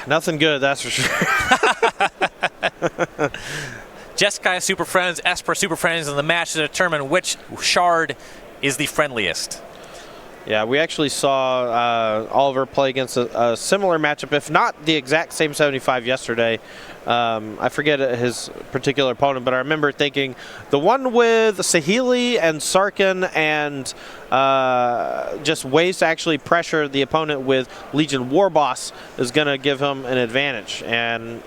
Nothing good, that's for sure. Jeskai Super Friends, Esper Super Friends in the match to determine which shard is the friendliest. Yeah, we actually saw Oliver play against a similar matchup, if not the exact same 75 yesterday. I forget his particular opponent, but I remember thinking the one with Saheeli and Sarkin and just ways to actually pressure the opponent with Legion Warboss is going to give him an advantage. And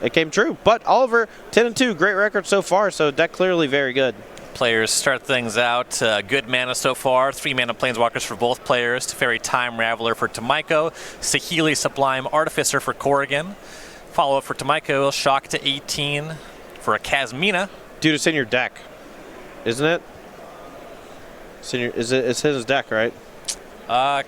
it came true. But Oliver, 10-2, great record so far, so deck clearly very good. Players start things out. Good mana so far. 3 mana Planeswalkers for both players. Teferi Time Raveler for Tomijko. Saheeli Sublime Artificer for Corrigan. Follow up for Tomijko. Shock to 18 for a Kasmina. Dude, it's in your deck, isn't it? It's in his deck, right?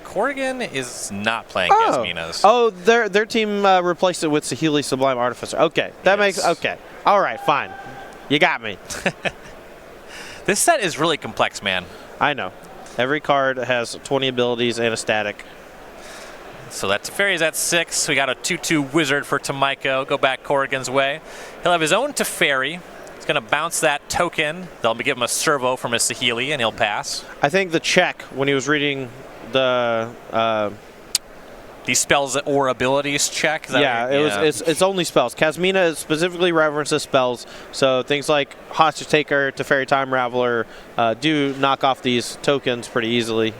Corrigan is not playing Kasminas. Oh, their team replaced it with Saheeli Sublime Artificer. Okay, that makes okay. All right, fine. You got me. This set is really complex, man. I know. Every card has 20 abilities and a static. So that Teferi's at 6. We got a 2/2 Wizard for Tomijko. Go back Corrigan's way. He'll have his own Teferi. He's going to bounce that token. They'll give him a servo from his Saheeli, and he'll pass. I think the check when he was reading the spells or abilities check. It's only spells. Kasmina specifically references spells, so things like Hostage Taker, Teferi Time Raveler do knock off these tokens pretty easily.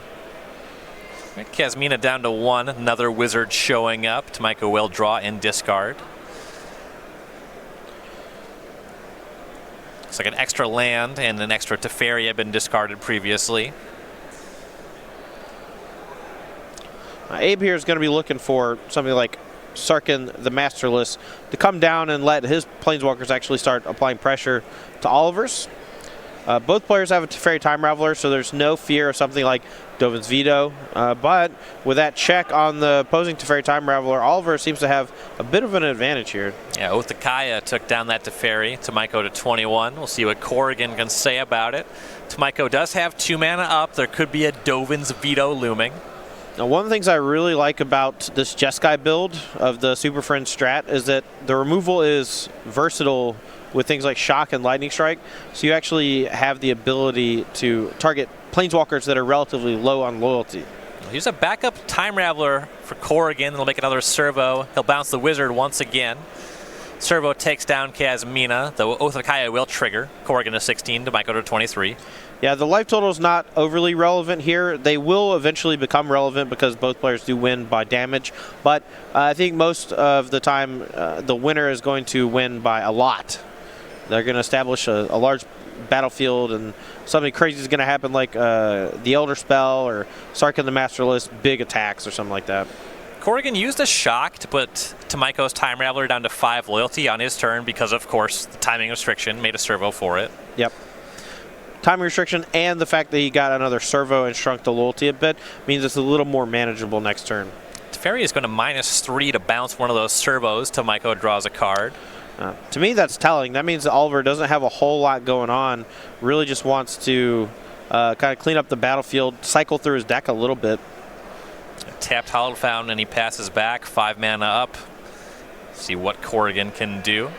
Kasmina down to 1. Another Wizard showing up. Tomijko will draw and discard. Looks like an extra land and an extra Teferi had been discarded previously. Abe here is going to be looking for something like Sarkin the Masterless to come down and let his Planeswalkers actually start applying pressure to Oliver's. Both players have a Teferi Time Raveler, so there's no fear of something like Dovin's Veto. But with that check on the opposing Teferi Time Raveler, Oliver seems to have a bit of an advantage here. Yeah, Othakaya took down that Teferi. Tomijko to 21. We'll see what Corrigan can say about it. Tomijko does have 2 mana up. There could be a Dovin's Veto looming. Now, one of the things I really like about this Jeskai build of the Super Friends strat is that the removal is versatile with things like Shock and Lightning Strike, so you actually have the ability to target Planeswalkers that are relatively low on loyalty. Here's a backup Time Raveler for Corrigan. He'll make another servo. He'll bounce the Wizard once again. Servo takes down Kasmina. The Othakaya will trigger. Corrigan to 16, Tomijko to 23. Yeah, the life total is not overly relevant here. They will eventually become relevant because both players do win by damage. But I think most of the time, the winner is going to win by a lot. They're going to establish a large battlefield, and something crazy is going to happen, like the Elder Spell or Sarkin the Masterless, big attacks or something like that. Corrigan used a Shock to put Tomijko's Time Raveler down to 5 loyalty on his turn because, of course, the timing restriction made a servo for it. Yep. Timing restriction and the fact that he got another servo and shrunk the loyalty a bit means it's a little more manageable next turn. Teferi is going to -3 to bounce one of those servos. Tomijko draws a card. To me, that's telling. That means that Oliver doesn't have a whole lot going on. Really just wants to kind of clean up the battlefield, cycle through his deck a little bit. Tapped Hallowed Fountain, and he passes back. 5 mana up. See what Corrigan can do.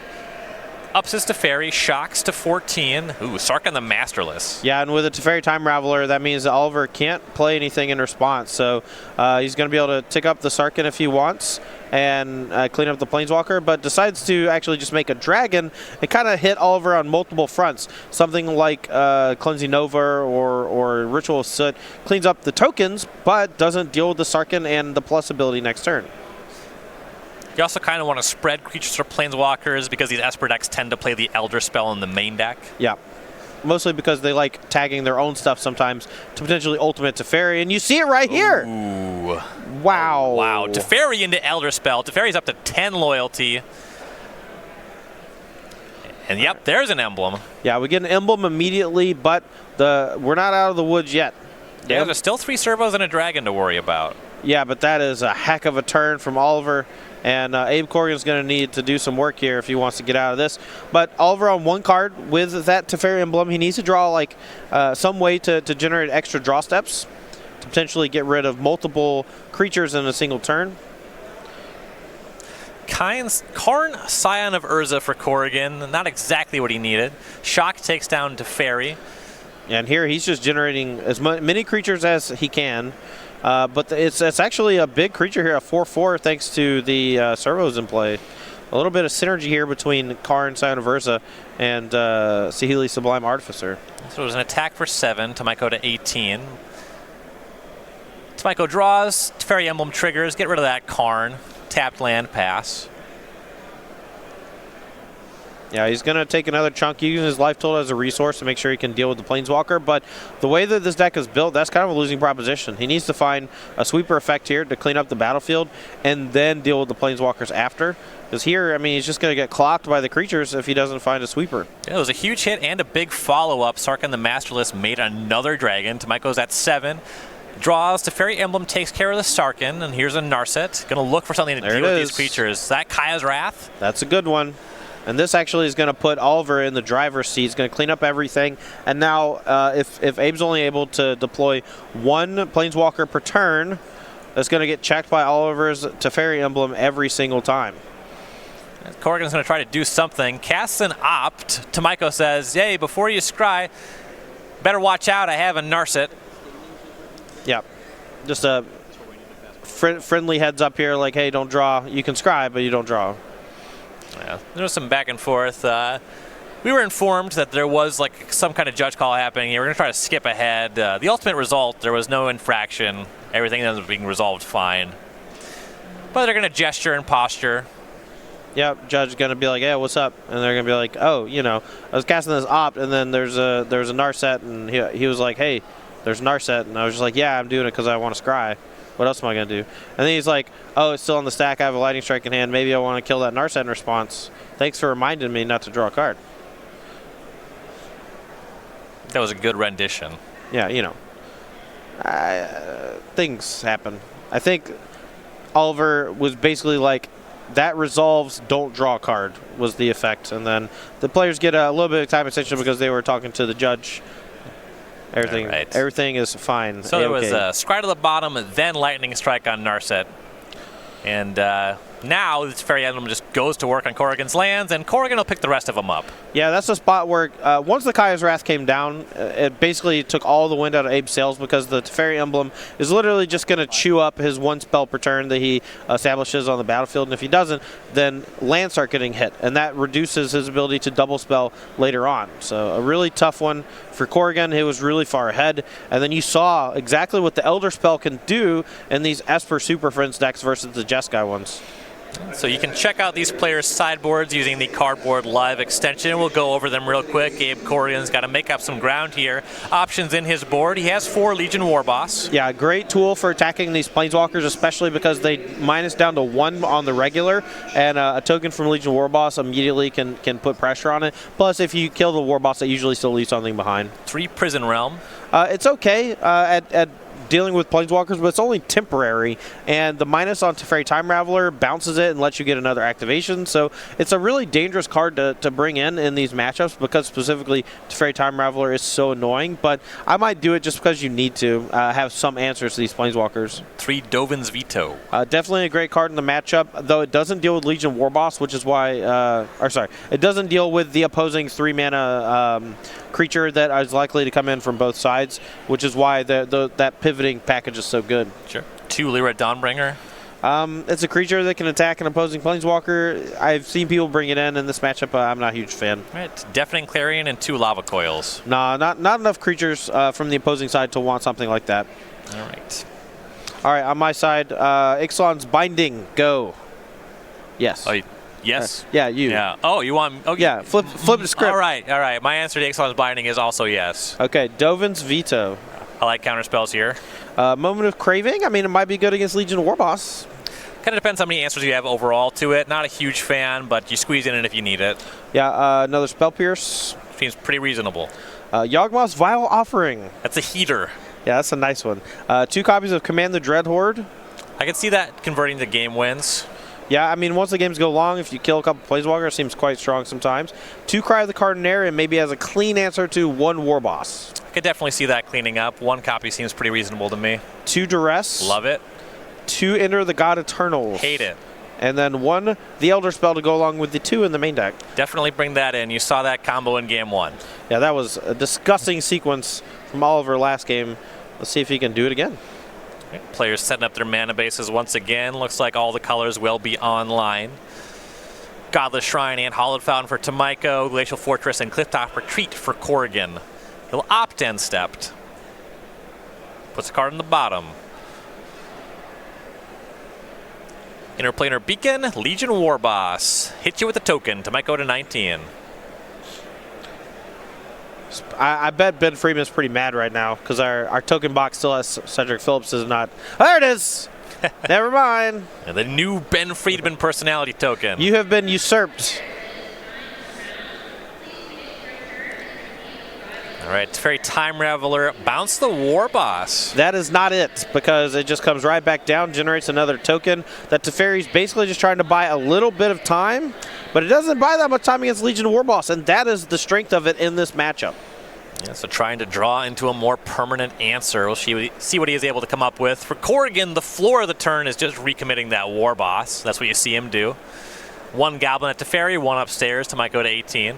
Ups his Teferi, shocks to 14. Ooh, Sarkin the Masterless. Yeah, and with a Teferi Time Raveler, that means that Oliver can't play anything in response. So he's going to be able to tick up the Sarkin if he wants and clean up the Planeswalker, but decides to actually just make a dragon and kind of hit Oliver on multiple fronts. Something like Cleansing Nova or Ritual of Soot cleans up the tokens, but doesn't deal with the Sarkin and the plus ability next turn. You also kind of want to spread creatures for Planeswalkers because these Esper decks tend to play the Elder Spell in the main deck. Yeah. Mostly because they like tagging their own stuff sometimes to potentially ultimate Teferi, and you see it right here. Ooh. Wow. Oh, wow. Teferi into Elder Spell. Teferi's up to 10 loyalty. And yep, there's an emblem. Yeah, we get an emblem immediately, but we're not out of the woods yet. Yeah, there's still 3 servos and a dragon to worry about. Yeah, but that is a heck of a turn from Oliver. And Abe Corrigan's going to need to do some work here if he wants to get out of this. But Oliver on 1 card with that Teferi emblem, he needs to draw like some way to generate extra draw steps to potentially get rid of multiple creatures in a single turn. Karn, Scion of Urza for Corrigan. Not exactly what he needed. Shock takes down Teferi. And here he's just generating as many creatures as he can. But it's actually a big creature here, a 4/4, thanks to the servos in play. A little bit of synergy here between Karn, Scion of Urza, and Saheeli Sublime Artificer. So it was an attack for 7, Tomijko to 18. Tomijko draws, Teferi Emblem triggers, get rid of that Karn. Tapped land, pass. Yeah, he's going to take another chunk using his life total as a resource to make sure he can deal with the Planeswalker. But the way that this deck is built, that's kind of a losing proposition. He needs to find a sweeper effect here to clean up the battlefield and then deal with the Planeswalkers after. Because here, I mean, he's just going to get clocked by the creatures if he doesn't find a sweeper. Yeah, it was a huge hit and a big follow-up. Sarkhan the Masterless made another dragon. Tomijko's at 7. Draws, Teferi Emblem takes care of the Sarkhan, and here's a Narset. Going to look for something to deal with these creatures. Is that Kaya's Wrath? That's a good one. And this actually is going to put Oliver in the driver's seat. He's going to clean up everything. And now, if Abe's only able to deploy one Planeswalker per turn, that's going to get checked by Oliver's Teferi Emblem every single time. Corrigan's going to try to do something. Casts an Opt. Tomijko says, "Hey, before you scry, better watch out. I have a Narset." Yep. Just a friendly heads up here, like, hey, don't draw. You can scry, but you don't draw. Yeah, there was some back and forth. We were informed that there was like some kind of judge call happening. We're going to try to skip ahead. The ultimate result, there was no infraction. Everything was being resolved fine. But they're going to gesture and posture. Yep, judge is going to be like, yeah, what's up? And they're going to be like, oh, you know, I was casting this Opt, and then there's a Narset, and he was like, hey, there's Narset. And I was just like, yeah, I'm doing it because I want to scry. What else am I going to do? And then he's like, oh, it's still on the stack. I have a Lightning Strike in hand. Maybe I want to kill that Narset in response. Thanks for reminding me not to draw a card. That was a good rendition. Yeah, you know. Things happen. I think Oliver was basically like, that resolves, don't draw a card, was the effect. And then the players get a little bit of time extension because they were talking to the judge. Everything is fine. So there was a scry to the bottom, then Lightning Strike on Narset. And now this Teferi Emblem just goes to work on Corrigan's lands, and Corrigan will pick the rest of them up. Yeah, that's the spot where once the Kaya's Wrath came down, it basically took all the wind out of Abe's sails because the Teferi Emblem is literally just going to chew up his one spell per turn that he establishes on the battlefield. And if he doesn't, then lands start getting hit, and that reduces his ability to double spell later on. So a really tough one for Corrigan. He was really far ahead. And then you saw exactly what the Elder Spell can do in these Esper Super Friends decks versus the Jeskai ones. So you can check out these players' sideboards using the Cardboard Live extension. We'll go over them real quick. Gabe Corrigan's got to make up some ground here. Options in his board. He has 4 Legion Warboss. Yeah, great tool for attacking these Planeswalkers, especially because they minus down to 1 on the regular, and a token from Legion Warboss immediately can put pressure on it. Plus, if you kill the Warboss, that usually still leaves something behind. 3 Prison Realm. It's okay at dealing with Planeswalkers, but it's only temporary, and the minus on Teferi Time Raveler bounces it and lets you get another activation, so it's a really dangerous card to bring in these matchups because specifically Teferi Time Raveler is so annoying, but I might do it just because you need to have some answers to these Planeswalkers. 3 Dovin's Veto. Definitely a great card in the matchup, though it doesn't deal with Legion Warboss, which is why, it doesn't deal with the opposing 3-mana creature that is likely to come in from both sides, which is why that pivoting package is so good. Sure. 2 Lyra Dawnbringer. It's a creature that can attack an opposing Planeswalker. I've seen people bring it in this matchup. I'm not a huge fan. Right. Deafening Clarion and 2 Lava Coils. Nah, not enough creatures from the opposing side to want something like that. All right. All right, on my side, Ixalan's Binding, go. Yes. Oh, yes? Yeah, you. Yeah. Oh, you want... Oh, yeah, flip the script. All right. My answer to Ixalan's Binding is also yes. Okay, Dovin's Veto. I like counterspells here. Moment of Craving. I mean, it might be good against Legion Warboss. Kind of depends how many answers you have overall to it. Not a huge fan, but you squeeze in it if you need it. Yeah, another Spell Pierce. Seems pretty reasonable. Yawgmoth's Vile Offering. That's a heater. Yeah, that's a nice one. 2 copies of Command the Dreadhorde. I can see that converting to game wins. Yeah, I mean, once the games go long, if you kill a couple Planeswalkers, it seems quite strong sometimes. 2 Cry of the Cardinarian maybe as a clean answer to 1 Warboss. I could definitely see that cleaning up. 1 copy seems pretty reasonable to me. 2 Duress. Love it. 2 Enter the God Eternals. Hate it. and then 1 the Elder Spell to go along with the 2 in the main deck. Definitely bring that in. You saw that combo in game 1. Yeah, that was a disgusting sequence from Oliver last game. Let's see if he can do it again. Okay. Players setting up their mana bases once again. Looks like all the colors will be online. Godless Shrine and Hallowed Fountain for Tomijko, Glacial Fortress and Clifftop Retreat for Corrigan. He'll opt end stepped. Puts a card on the bottom. Interplanar Beacon, Legion Warboss. Hit you with a token. Tomijko to 19. I bet Ben Freeman's pretty mad right now because our token box still has Cedric Phillips is not. There it is. Never mind. And the new Ben Friedman personality token. You have been usurped. All right, Teferi Time Raveler, bounce the Warboss. That is not it, because it just comes right back down, generates another token. That Teferi's basically just trying to buy a little bit of time, but it doesn't buy that much time against Legion Warboss, and that is the strength of it in this matchup. Yeah, so trying to draw into a more permanent answer. We'll see what he is able to come up with. For Corrigan, the floor of the turn is just recommitting that Warboss. That's what you see him do. 1 Goblin at Teferi, 1 upstairs. Tomijko to 18.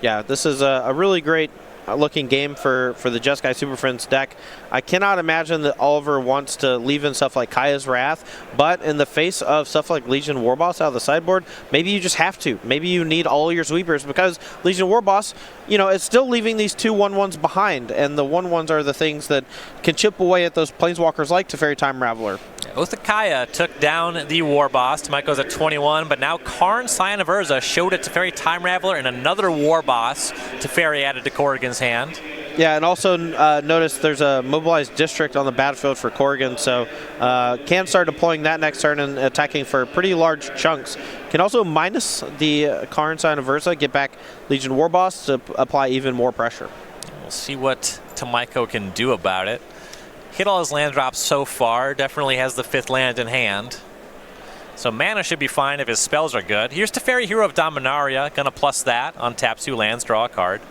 Yeah, this is a really great looking game for the Just Guy Super Friends deck. I cannot imagine that Oliver wants to leave in stuff like Kaya's Wrath, but in the face of stuff like Legion Warboss out of the sideboard, maybe you just have to. Maybe you need all your sweepers because Legion Warboss, you know, it's still leaving these 2 1/1s behind, and the 1/1s are the things that can chip away at those planeswalkers like Teferi Time Raveler. Othakaya took down the Warboss. Tomijko's at 21, but now Karn, Scion of Urza showed it Teferi Time Raveler and another Warboss. Teferi added to Corrigan's hand. Yeah, and also notice there's a mobilized district on the battlefield for Corrigan, so can start deploying that next turn and attacking for pretty large chunks. Can also minus the Karn, Scion of Urza, get back Legion Warboss to apply even more pressure. We'll see what Tomijko can do about it. Hit all his land drops so far. Definitely has the 5th land in hand. So mana should be fine if his spells are good. Here's Teferi, Hero of Dominaria. Gonna plus that on tap 2 lands, draw a card.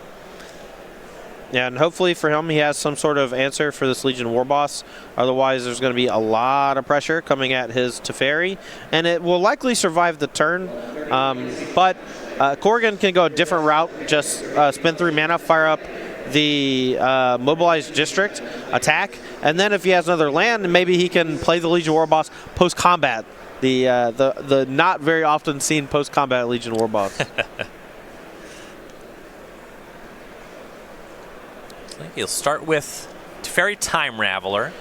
Yeah, and hopefully for him he has some sort of answer for this Legion Warboss. Otherwise there's going to be a lot of pressure coming at his Teferi, and it will likely survive the turn. But Corrigan can go a different route. Just spend 3 mana, fire up the mobilized district, attack, and then if he has another land, maybe he can play the Legion Warboss post-combat. The not very often seen post-combat Legion Warboss. He'll start with Teferi Time Raveler.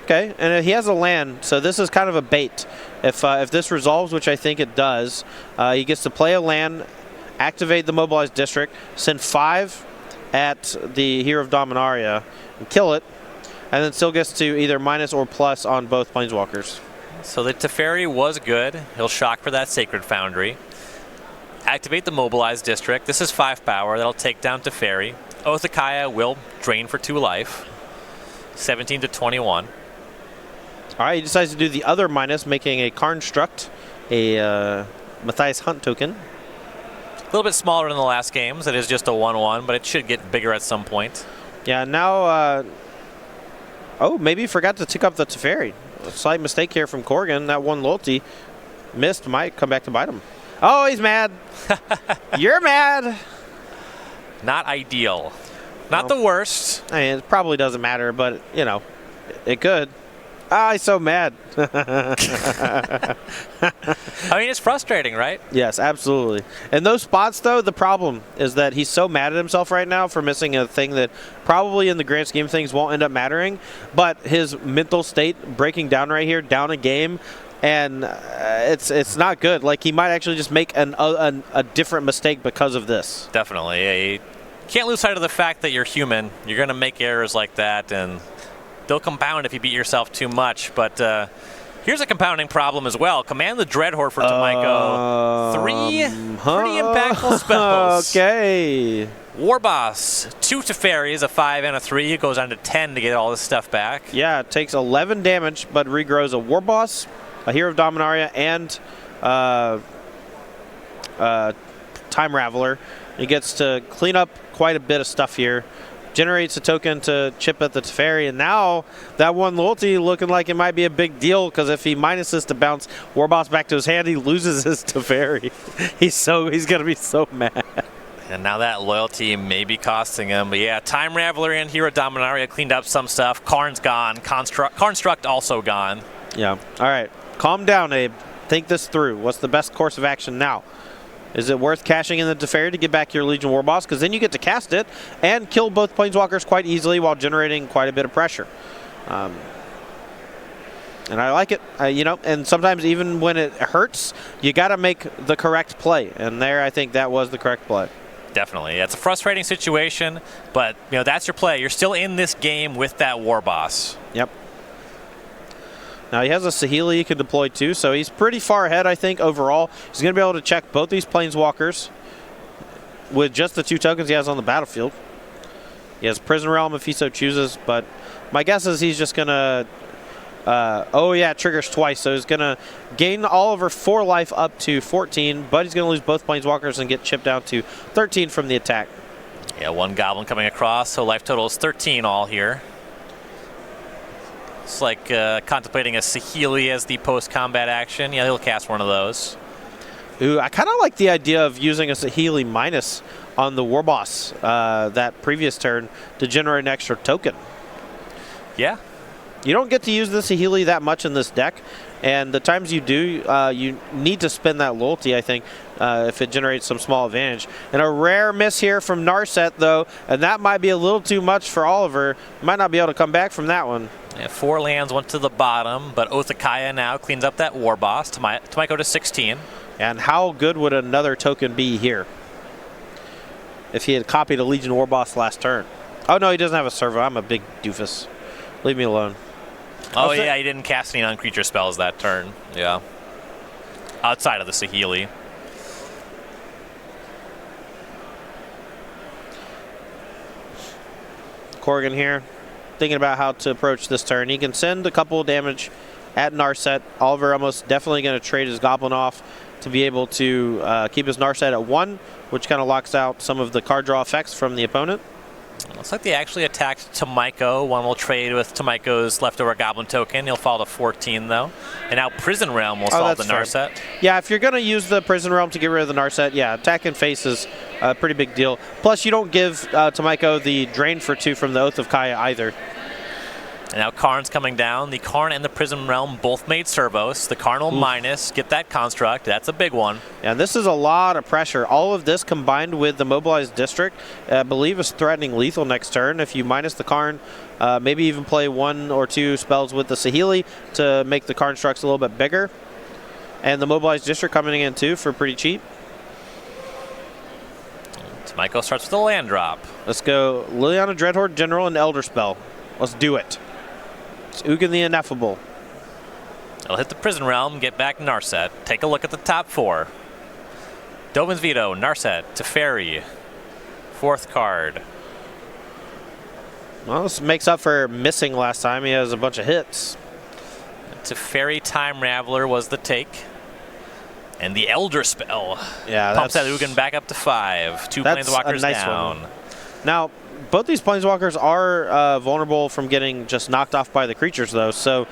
Okay, and he has a land, so this is kind of a bait. If this resolves, which I think it does, he gets to play a land, activate the mobilized district, send 5 at the Hero of Dominaria, and kill it, and then still gets to either minus or plus on both Planeswalkers. So the Teferi was good. He'll shock for that Sacred Foundry. Activate the mobilized district. This is 5 power. That'll take down Teferi. Othakaya will drain for 2 life. 17 to 21. All right, he decides to do the other minus, making a Karnstruct, a Matthias Hunt token. A little bit smaller than the last games. It is just a 1/1, but it should get bigger at some point. Yeah, now... oh, maybe he forgot to tick up the Teferi. A slight mistake here from Corrigan. That 1 loyalty missed, might come back to bite him. Oh, he's mad. You're mad. Not ideal. Not the worst. I mean, it probably doesn't matter, but, you know, it could. Ah, he's so mad. I mean, it's frustrating, right? Yes, absolutely. In those spots, though, the problem is that he's so mad at himself right now for missing a thing that probably in the grand scheme of things won't end up mattering, but his mental state breaking down right here, down a game, and it's not good. Like, he might actually just make a different mistake because of this. Definitely. Yeah, you can't lose sight of the fact that you're human. You're going to make errors like that, and they'll compound if you beat yourself too much. But here's a compounding problem as well. Command the Dreadhorde for Tomijko. 3 pretty impactful spells. Okay. Warboss, 2 Teferis, a 5 and a 3. It goes on to 10 to get all this stuff back. Yeah, it takes 11 damage, but regrows a Warboss, a Hero of Dominaria, and Time Raveler. He gets to clean up quite a bit of stuff here. generates a token to chip at the Teferi, and now that one loyalty looking like it might be a big deal, because if he minuses to bounce Warboss back to his hand, he loses his Teferi. He's going to be so mad. And now that loyalty may be costing him. But yeah, Time Raveler and Hero Dominaria cleaned up some stuff. Karn's gone. Construct also gone. Yeah. All right. Calm down, Abe. Think this through. What's the best course of action now? Is it worth cashing in the Teferi to get back your Legion Warboss? Because then you get to cast it and kill both Planeswalkers quite easily while generating quite a bit of pressure. And I like it. And sometimes even when it hurts, you got to make the correct play. And there, I think that was the correct play. Definitely. It's a frustrating situation, but that's your play. You're still in this game with that Warboss. Yep. Now he has a Saheeli he can deploy too, so he's pretty far ahead, I think, overall. He's going to be able to check both these Planeswalkers with just the 2 tokens he has on the battlefield. He has Prison Realm if he so chooses, but my guess is he's just going to... it triggers twice, so he's going to gain Oliver 4 life up to 14, but he's going to lose both Planeswalkers and get chipped down to 13 from the attack. Yeah, 1 Goblin coming across, so life total is 13 all here. It's like contemplating a Saheeli as the post-combat action. Yeah, he'll cast one of those. Ooh, I kind of like the idea of using a Saheeli minus on the Warboss that previous turn to generate an extra token. Yeah. You don't get to use the Saheeli that much in this deck, and the times you do, you need to spend that loyalty, I think, if it generates some small advantage. And a rare miss here from Narset, though, and that might be a little too much for Oliver. Might not be able to come back from that one. Yeah, 4 lands went to the bottom, but Oath of Kaya now cleans up that Warboss. Tomijko to 16. And how good would another token be here if he had copied a Legion Warboss last turn? Oh, no, he doesn't have a servo. I'm a big doofus. Leave me alone. Oh, yeah, he didn't cast any non-creature spells that turn. Yeah. Outside of the Saheeli. Corrigan here, thinking about how to approach this turn. He can send a couple of damage at Narset. Oliver almost definitely going to trade his Goblin off to be able to keep his Narset at 1, which kind of locks out some of the card draw effects from the opponent. Looks like they actually attacked Tomijko. One will trade with Tomijko's leftover Goblin token. He'll fall to 14, though. And now Prison Realm will solve the Narset. Yeah, if you're going to use the Prison Realm to get rid of the Narset, yeah, attack and face is a pretty big deal. Plus, you don't give Tomijko the Drain for 2 from the Oath of Kaya either. And now Karn's coming down. The Karn and the Prison Realm both made servos. The Karn will minus, get that construct. That's a big one. Yeah, this is a lot of pressure. All of this combined with the Mobilized District, I believe is threatening lethal next turn. If you minus the Karn, maybe even play 1 or 2 spells with the Saheeli to make the Karn structs a little bit bigger. And the Mobilized District coming in too for pretty cheap. Tomijko starts with a land drop. Let's go Liliana Dreadhorde General and Elder Spell. Let's do it. It's Ugin the Ineffable. It'll hit the Prison Realm, get back Narset. Take a look at the top 4. Dovin's Veto, Narset, Teferi. 4th card. Well, this makes up for missing last time. He has a bunch of hits. Teferi Time Raveler was the take. And the Elder Spell pumps that Ugin back up to 5. 2 Planeswalkers down. One. Now, both these Planeswalkers are vulnerable from getting just knocked off by the creatures, though. So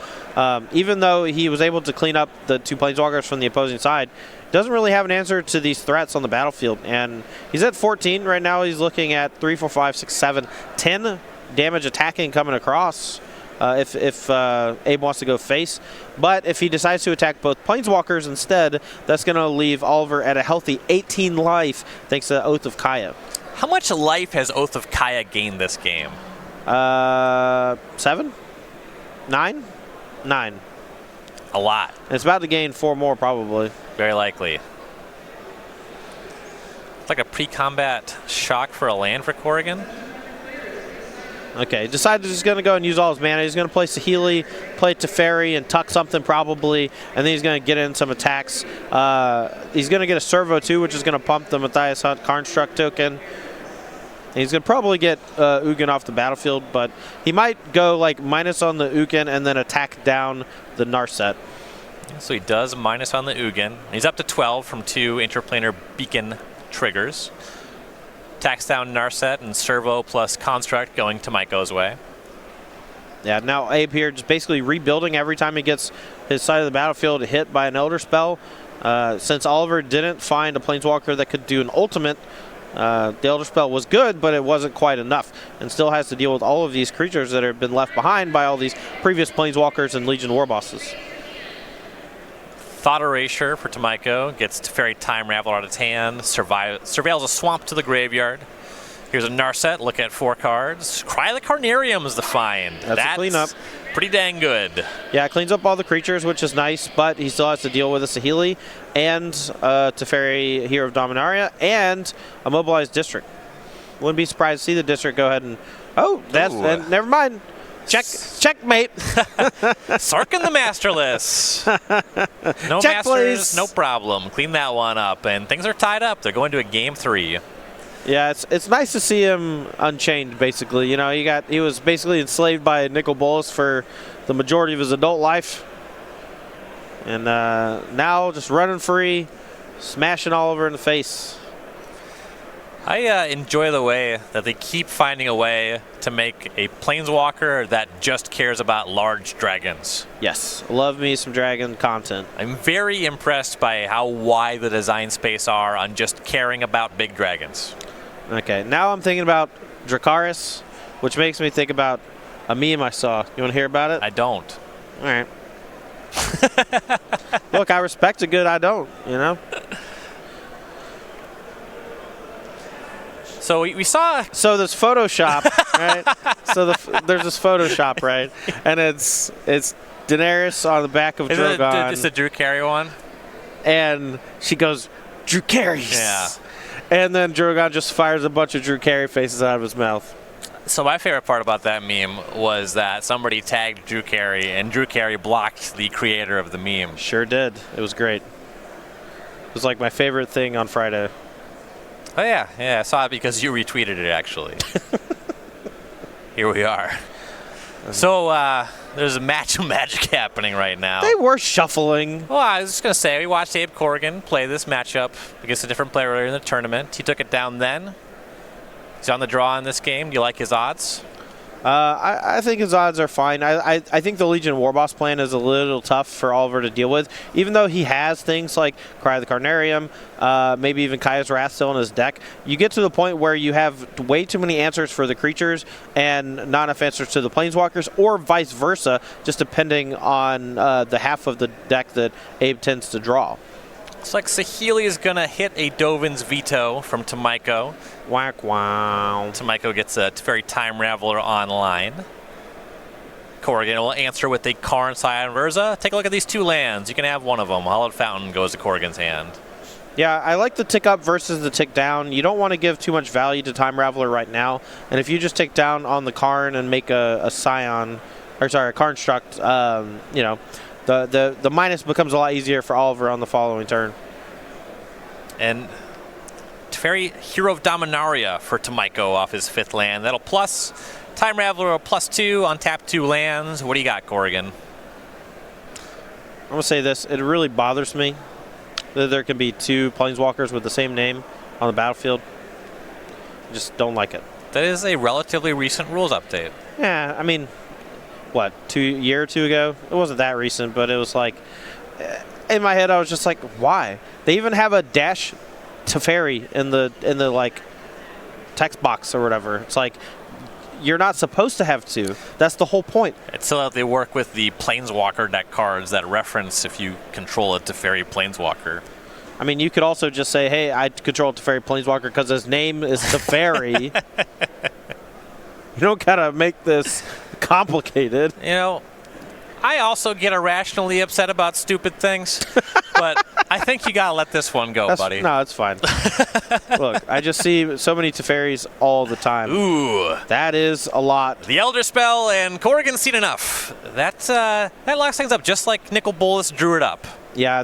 even though he was able to clean up the 2 Planeswalkers from the opposing side, doesn't really have an answer to these threats on the battlefield. And he's at 14 right now. He's looking at 3, 4, 5, 6, 7, 10 damage attacking coming across if Abe wants to go face. But if he decides to attack both Planeswalkers instead, that's going to leave Oliver at a healthy 18 life thanks to Oath of Kaya. How much life has Oath of Kaya gained this game? 7? 9? 9. A lot. And it's about to gain 4 more, probably. Very likely. It's like a pre-combat shock for a land for Corrigan. Okay, decided he's going to go and use all his mana. He's going to play Saheeli, play Teferi, and tuck something probably, and then he's going to get in some attacks. He's going to get a servo too, which is going to pump the Matthias Hunt Karnstruct token. And he's going to probably get Ugin off the battlefield, but he might go like minus on the Ugin and then attack down the Narset. So he does minus on the Ugin. He's up to 12 from 2 interplanar beacon triggers. Tax down Narset and Servo plus Construct going Tomijko's way. Yeah, now Abe here just basically rebuilding every time he gets his side of the battlefield hit by an Elder Spell. Since Oliver didn't find a Planeswalker that could do an ultimate, the Elder Spell was good, but it wasn't quite enough, and still has to deal with all of these creatures that have been left behind by all these previous Planeswalkers and Legion War bosses. Thought Erasure for Tomijko gets Teferi Time Raveler out of its hand, surveils a swamp to the graveyard. Here's a Narset, look at 4 cards. Cry the Carnarium is the find. That's a cleanup. Pretty dang good. Yeah, it cleans up all the creatures, which is nice, but he still has to deal with a Saheeli and Teferi Hero of Dominaria and a Mobilized District. Wouldn't be surprised to see the District go ahead and... Oh, that's... never mind. Checkmate. Sarkin the Masterless. No Check, Masters, please. no problem. Clean that one up, and things are tied up. They're going to a Game 3. Yeah, it's nice to see him unchained, basically. You know, he was basically enslaved by Nicol Bolas for the majority of his adult life. And now just running free, smashing Oliver in the face. I enjoy the way that they keep finding a way to make a Planeswalker that just cares about large dragons. Yes, love me some dragon content. I'm very impressed by how wide the design space are on just caring about big dragons. Okay, now I'm thinking about Dracarys, which makes me think about a meme I saw. You want to hear about it? I don't. All right. Look, I respect a good I don't, you know? So we saw... So this Photoshop, right? So there's this Photoshop, right? And it's Daenerys on the back of Drogon. Is it the Drew Carey one? And she goes, Drew Carey. Yeah. And then Drogon just fires a bunch of Drew Carey faces out of his mouth. So my favorite part about that meme was that somebody tagged Drew Carey, and Drew Carey blocked the creator of the meme. Sure did. It was great. It was like my favorite thing on Friday. Oh, yeah. Yeah, I saw it because you retweeted it, actually. Here we are. So there's a match of Magic happening right now. They were shuffling. Well, I was just going to say, we watched Abe Corrigan play this matchup against a different player earlier in the tournament. He took it down then. He's on the draw in this game. Do you like his odds? I think his odds are fine. I think the Legion Warboss plan is a little tough for Oliver to deal with, even though he has things like Cry the Carnarium, maybe even Kaya's Wrath still in his deck. You get to the point where you have way too many answers for the creatures and not enough answers to the Planeswalkers, or vice versa, just depending on the half of the deck that Abe tends to draw. Looks like Saheeli is going to hit a Dovin's Veto from Tomijko. Whack wow. Tomijko gets a Teferi Time Raveler online. Corrigan will answer with a Karn, Scion, Verza. Take a look at these 2 lands. You can have one of them. Hallowed Fountain goes to Corrigan's hand. Yeah, I like the tick up versus the tick down. You don't want to give too much value to Time Raveler right now. And if you just tick down on the Karn and make a Scion, or sorry, a Karnstruct, you know, the minus becomes a lot easier for Oliver on the following turn. And Teferi Hero of Dominaria for Tomijko off his 5th land. That'll plus Time Raveler +2 on tap 2 lands. What do you got, Corrigan? I'm going to say this. It really bothers me that there can be 2 Planeswalkers with the same name on the battlefield. I just don't like it. That is a relatively recent rules update. Yeah, I mean, what, a year or 2 ago? It wasn't that recent, but it was like, in my head I was just like, why? They even have a dash Teferi in the like text box or whatever. It's like, you're not supposed to have 2. That's the whole point. It's so that they work with the Planeswalker deck cards that reference if you control a Teferi Planeswalker. I mean, you could also just say, hey, I control a Teferi Planeswalker because his name is Teferi. You don't gotta make this complicated. You know, I also get irrationally upset about stupid things, but I think you gotta let this one go, buddy. No, it's fine. Look, I just see so many Teferis all the time. Ooh. That is a lot. The Elder Spell and Corrigan's seen enough. That locks things up just like Nicol Bolas drew it up. Yeah,